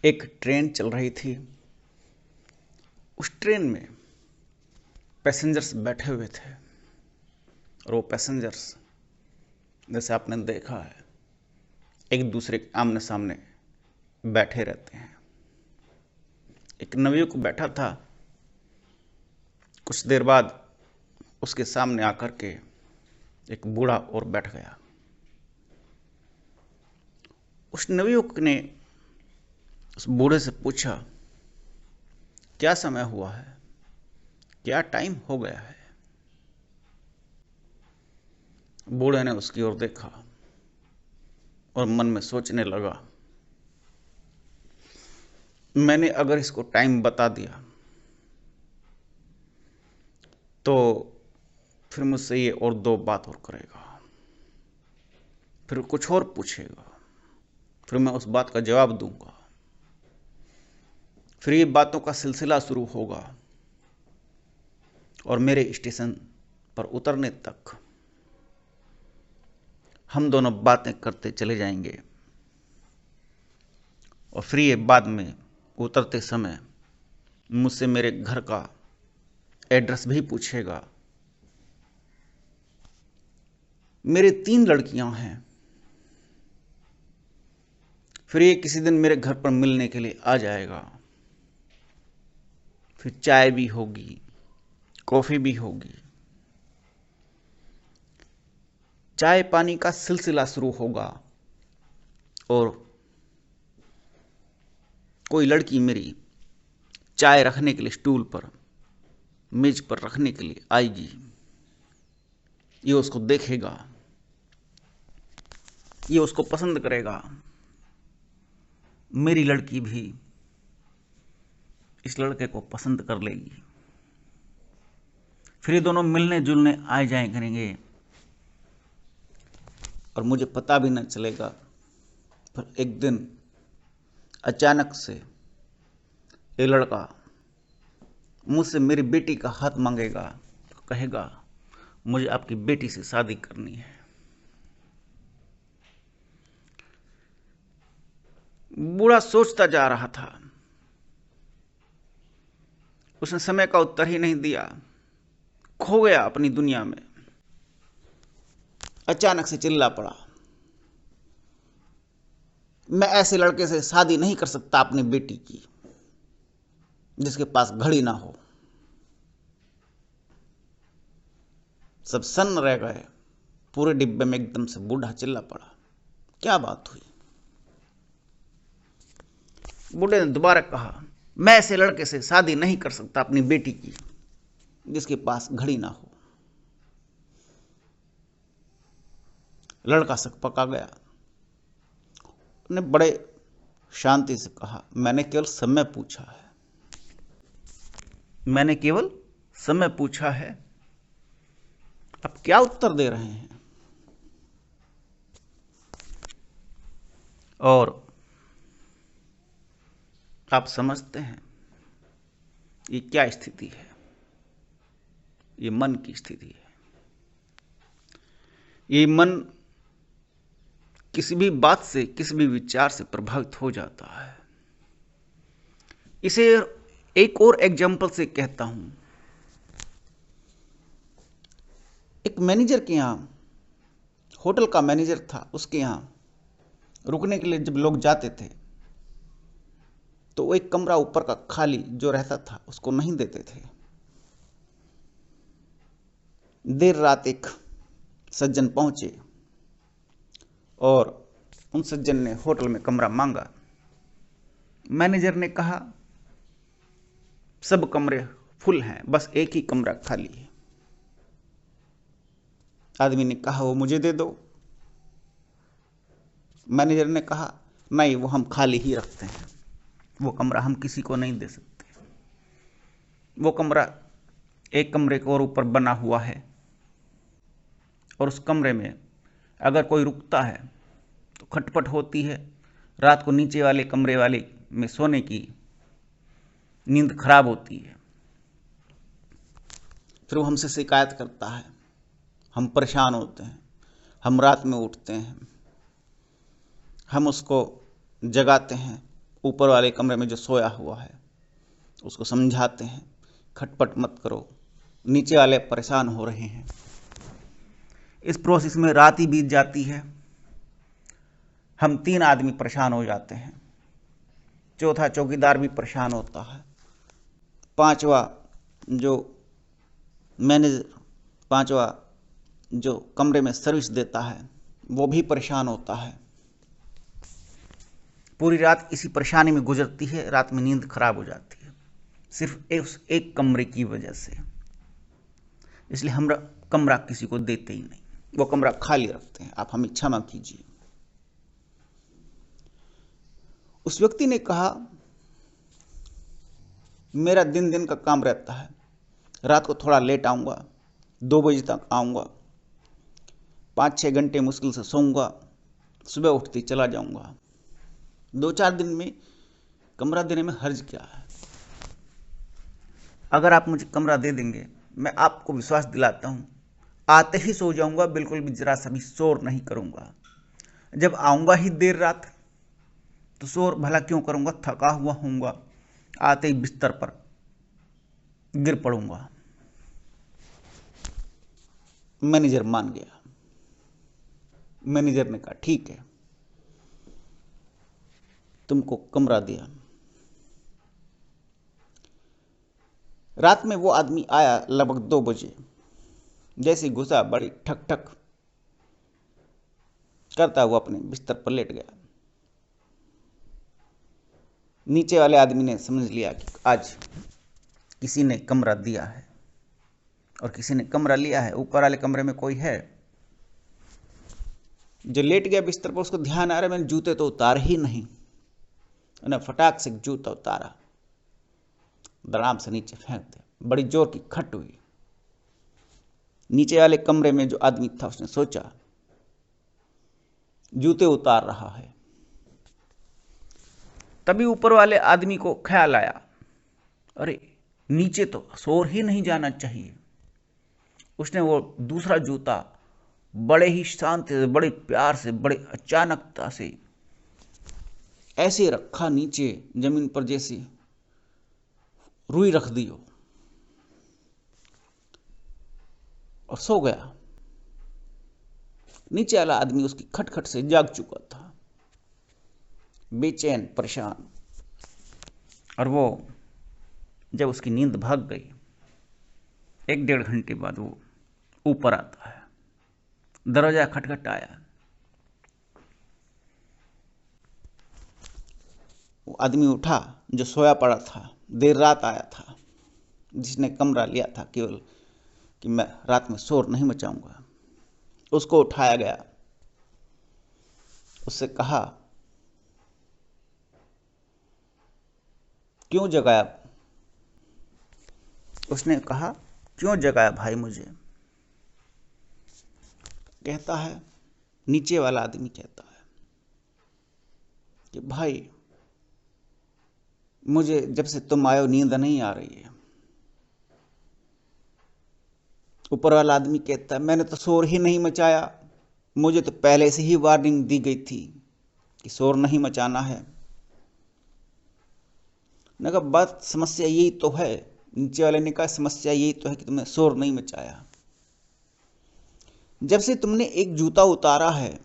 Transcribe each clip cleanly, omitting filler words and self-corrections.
एक ट्रेन चल रही थी। उस ट्रेन में पैसेंजर्स बैठे हुए थे और वो पैसेंजर्स, जैसे आपने देखा है, एक दूसरे के आमने सामने बैठे रहते हैं। एक नवयुवक बैठा था। कुछ देर बाद उसके सामने आकर के एक बूढ़ा और बैठ गया। उस नवयुवक ने उस बूढ़े से पूछा, क्या समय हुआ है, क्या टाइम हो गया है। बूढ़े ने उसकी ओर देखा और मन में सोचने लगा, मैंने अगर इसको टाइम बता दिया तो फिर मुझसे ये और दो बात और करेगा, फिर कुछ और पूछेगा, फिर मैं उस बात का जवाब दूंगा, फिर ये बातों का सिलसिला शुरू होगा और मेरे स्टेशन पर उतरने तक हम दोनों बातें करते चले जाएंगे और फिर ये बाद में उतरते समय मुझसे मेरे घर का एड्रेस भी पूछेगा। मेरे 3 लड़कियां हैं। फिर ये किसी दिन मेरे घर पर मिलने के लिए आ जाएगा। फिर चाय भी होगी, कॉफी भी होगी, चाय पानी का सिलसिला शुरू होगा और कोई लड़की मेरी चाय रखने के लिए स्टूल पर, मेज पर रखने के लिए आएगी। ये उसको देखेगा, ये उसको पसंद करेगा। मेरी लड़की भी इस लड़के को पसंद कर लेगी। फिर ये दोनों मिलने जुलने आए जाए करेंगे और मुझे पता भी न चलेगा। फिर एक दिन अचानक से ये लड़का मुझसे मेरी बेटी का हाथ मांगेगा, तो कहेगा, मुझे आपकी बेटी से शादी करनी है। बूढ़ा सोचता जा रहा था। उसने समय का उत्तर ही नहीं दिया, खो गया अपनी दुनिया में। अचानक से चिल्ला पड़ा, मैं ऐसे लड़के से शादी नहीं कर सकता अपनी बेटी की, जिसके पास घड़ी ना हो। सब सन्न रह गए। पूरे डिब्बे में एकदम से बूढ़ा चिल्ला पड़ा, क्या बात हुई। बूढ़े ने दोबारा कहा, मैं ऐसे लड़के से शादी नहीं कर सकता अपनी बेटी की, जिसके पास घड़ी ना हो। लड़का सकपका गया। उसने बड़े शांति से कहा, मैंने केवल समय पूछा है, मैंने केवल समय पूछा है। आप क्या उत्तर दे रहे हैं? और आप समझते हैं ये क्या स्थिति है? ये मन की स्थिति है। ये मन किसी भी बात से, किसी भी विचार से प्रभावित हो जाता है। इसे एक और एग्जाम्पल से कहता हूं। एक मैनेजर के यहां, होटल का मैनेजर था, उसके यहां रुकने के लिए जब लोग जाते थे तो वो एक कमरा ऊपर का खाली जो रहता था उसको नहीं देते थे। देर रात एक सज्जन पहुंचे और उन सज्जन ने होटल में कमरा मांगा। मैनेजर ने कहा, सब कमरे फुल हैं, बस एक ही कमरा खाली है। आदमी ने कहा, वो मुझे दे दो। मैनेजर ने कहा, नहीं, वो हम खाली ही रखते हैं, वो कमरा हम किसी को नहीं दे सकते। वो कमरा एक कमरे के और ऊपर बना हुआ है और उस कमरे में अगर कोई रुकता है तो खटपट होती है। रात को नीचे वाले कमरे वाले में सोने की नींद खराब होती है। फिर वो हमसे शिकायत करता है, हम परेशान होते हैं, हम रात में उठते हैं, हम उसको जगाते हैं, ऊपर वाले कमरे में जो सोया हुआ है उसको समझाते हैं, खटपट मत करो, नीचे वाले परेशान हो रहे हैं। इस प्रोसेस में रात ही बीत जाती है। हम 3 आदमी परेशान हो जाते हैं, चौथा चौकीदार भी परेशान होता है, पांचवा जो मैनेजर, पांचवा जो कमरे में सर्विस देता है वो भी परेशान होता है। पूरी रात इसी परेशानी में गुजरती है, रात में नींद खराब हो जाती है सिर्फ उस एक कमरे की वजह से। इसलिए हम कमरा किसी को देते ही नहीं, वो कमरा खाली रखते हैं। आप हमें क्षमा कीजिए। उस व्यक्ति ने कहा, मेरा दिन दिन का काम रहता है, रात को थोड़ा लेट आऊँगा, 2 बजे तक आऊँगा, 5-6 घंटे मुश्किल से सोऊंगा, सुबह उठती चला जाऊँगा। 2-4 दिन में कमरा देने में हर्ज क्या है? अगर आप मुझे कमरा दे देंगे, मैं आपको विश्वास दिलाता हूँ, आते ही सो जाऊँगा, बिल्कुल भी जरा सा भी शोर नहीं करूँगा। जब आऊँगा ही देर रात तो शोर भला क्यों करूँगा? थका हुआ होऊंगा, आते ही बिस्तर पर गिर पड़ूंगा। मैनेजर मान गया। मैनेजर ने कहा, ठीक है, तुमको कमरा दिया। रात में वो आदमी आया लगभग 2 बजे। जैसे घुसा, बड़ी ठक ठक करता हुआ अपने बिस्तर पर लेट गया। नीचे वाले आदमी ने समझ लिया कि आज किसी ने कमरा दिया है और किसी ने कमरा लिया है। ऊपर वाले कमरे में कोई है। जो लेट गया बिस्तर पर, उसको ध्यान आ रहा है मैंने जूते तो उतारे ही नहीं। उन्हें फटाक से जूता उतारा, धड़ाम से नीचे फेंक दिया। बड़ी जोर की खट हुई। नीचे वाले कमरे में जो आदमी था उसने सोचा जूते उतार रहा है। तभी ऊपर वाले आदमी को ख्याल आया, अरे नीचे तो शोर ही नहीं जाना चाहिए। उसने वो दूसरा जूता बड़े ही शांति से, बड़े प्यार से, बड़े अचानकता से ऐसे रखा नीचे जमीन पर जैसे रुई रख दी हो, और सो गया। नीचे वाला आदमी उसकी खटखट से जाग चुका था, बेचैन, परेशान। और वो जब उसकी नींद भाग गई, 1-1.5 घंटे बाद वो ऊपर आता है। दरवाजा खटखटाया। वो आदमी उठा जो सोया पड़ा था, देर रात आया था, जिसने कमरा लिया था केवल कि मैं रात में शोर नहीं मचाऊंगा। उसको उठाया गया। उससे कहा, क्यों जगाया? उसने कहा, क्यों जगाया भाई मुझे? कहता है, नीचे वाला आदमी कहता है कि भाई मुझे जब से तुम आए हो नींद नहीं आ रही है। ऊपर वाला आदमी कहता है, मैंने तो शोर ही नहीं मचाया, मुझे तो पहले से ही वार्निंग दी गई थी कि शोर नहीं मचाना है। मैंने कहा, बात समस्या यही तो है। नीचे वाले ने कहा, समस्या यही तो है कि तुमने शोर नहीं मचाया। जब से तुमने एक जूता उतारा है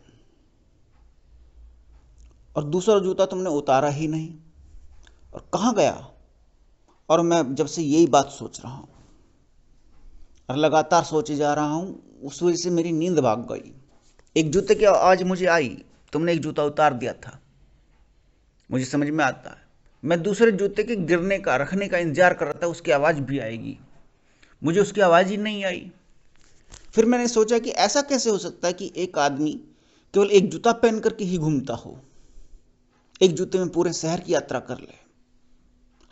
और दूसरा जूता तुमने उतारा ही नहीं, और कहाँ गया? और मैं जब से यही बात सोच रहा हूं और लगातार सोचे जा रहा हूं, उस वजह से मेरी नींद भाग गई। एक जूते की आवाज मुझे आई, तुमने एक जूता उतार दिया था, मुझे समझ में आता है। मैं दूसरे जूते के गिरने का, रखने का इंतजार कर रहा था, उसकी आवाज भी आएगी, मुझे उसकी आवाज ही नहीं आई। फिर मैंने सोचा कि ऐसा कैसे हो सकता है कि एक आदमी केवल एक जूता पहन करके ही घूमता हो, एक जूते में पूरे शहर की यात्रा कर ले।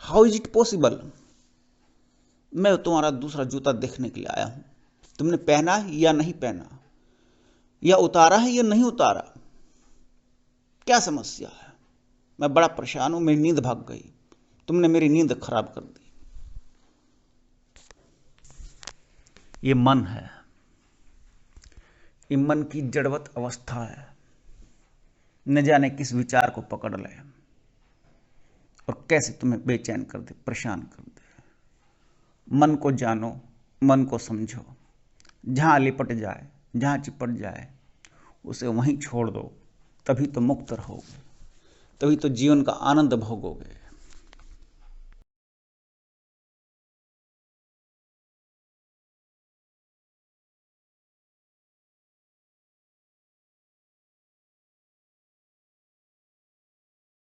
How is it possible? मैं तुम्हारा दूसरा जूता देखने के लिए आया हूं। तुमने पहना है या नहीं पहना, या उतारा है या नहीं उतारा? क्या समस्या है? मैं बड़ा परेशान हूं, मेरी नींद भाग गई, तुमने मेरी नींद खराब कर दी। ये मन है, ये मन की जड़वत अवस्था है। न जाने किस विचार को पकड़ ले। और कैसे तुम्हें बेचैन कर दे, परेशान कर दे। मन को जानो, मन को समझो, जहाँ लिपट जाए, जहाँ चिपट जाए, उसे वहीं छोड़ दो। तभी तो मुक्त रहोगे, तभी तो जीवन का आनंद भोगोगे।